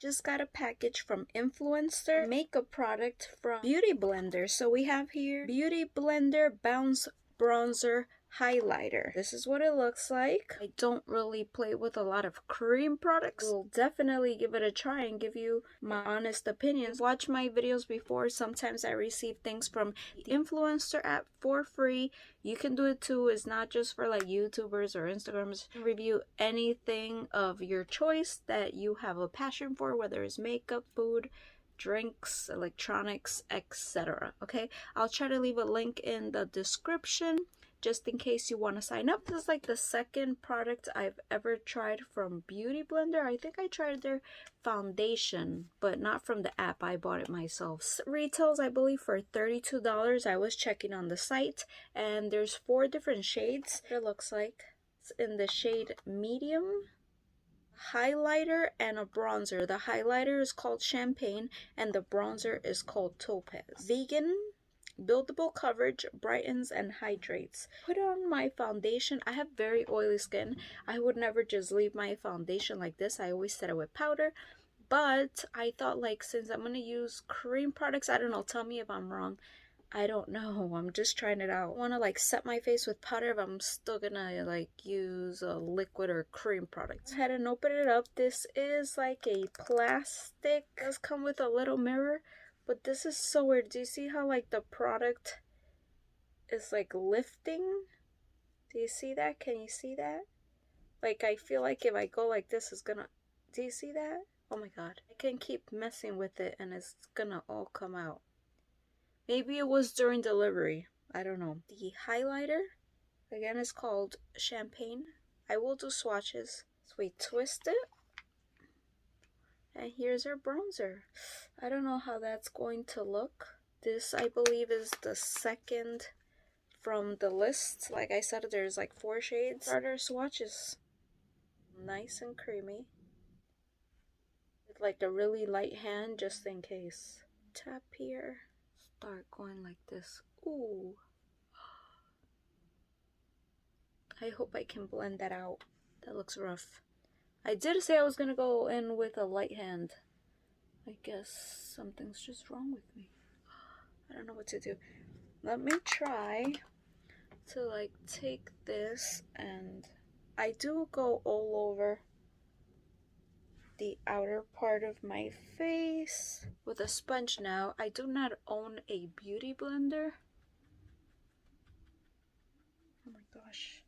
Just got a package from Influencer, makeup product from Beauty Blender. So we have here Beauty Blender Bounce Bronzer Highlighter. This is what it looks like. I don't really play with a lot of cream products. We'll definitely give it a try and give you my honest opinions. Watch my videos before. Sometimes I receive things from the Influencer app for free. You can do it too. It's not just for like YouTubers or Instagrams. Review anything of your choice that you have a passion for, whether it's makeup, food, drinks, electronics, etc. Okay, I'll try to leave a link in the description just in case you want to sign up. This is like the second product I've ever tried from Beauty Blender. I think I tried their foundation, but not from the app. I bought it myself. Retails, I believe, for $32. I was checking on the site, and there's 4 different shades. It looks like it's in the shade medium, highlighter, and a bronzer. The highlighter is called Champagne and the bronzer is called Topaz. Vegan, buildable coverage, brightens and hydrates. Put on my foundation. I have very oily skin. I would never just leave my foundation like this. I always set it with powder, but I thought, like, since I'm gonna use cream products, I don't know, tell me if I'm wrong. I don't know, I'm just trying it out. I want to like set my face with powder if I'm still gonna like use a liquid or cream product. Go ahead and open it up. This is like a plastic. It does come with a little mirror, but this is so weird. Do you see how like the product is like lifting? Do you see that? Can you see that? Like, I feel like if I go like this, it's gonna... Do you see that? Oh my god. I can keep messing with it and it's gonna all come out. Maybe it was during delivery. I don't know. The highlighter, again, is called Champagne. I will do swatches. So we twist it. And here's our bronzer. I don't know how that's going to look. This, I believe, is the second from the list. Like I said, there's like 4 shades. Start our swatches. Nice and creamy. With like a really light hand, just in case. Tap here. Start going like this. Ooh. I hope I can blend that out. That looks rough. I did say I was gonna go in with a light hand. I guess something's just wrong with me. I don't know what to do. Let me try to like take this, and I do go all over the outer part of my face with a sponge now. I do not own a beauty blender. Oh my gosh.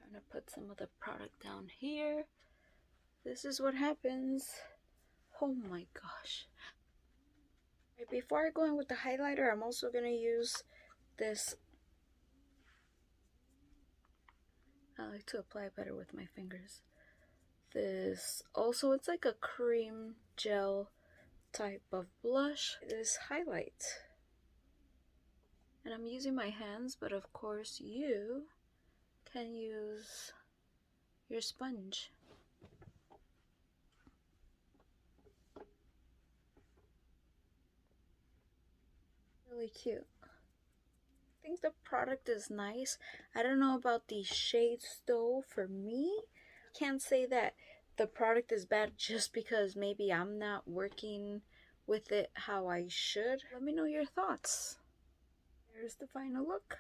I'm gonna put some of the product down here. This is what happens. Oh my gosh. Right, before I go in with the highlighter, I'm also gonna use this. I like to apply better with my fingers. This also, it's like a cream gel type of blush. This highlight. And I'm using my hands, but of course you can use your sponge. Really cute. I think the product is nice. I don't know about these shades though. For me, can't say that the product is bad just because maybe I'm not working with it how I should. Let me know your thoughts. Here's the final look.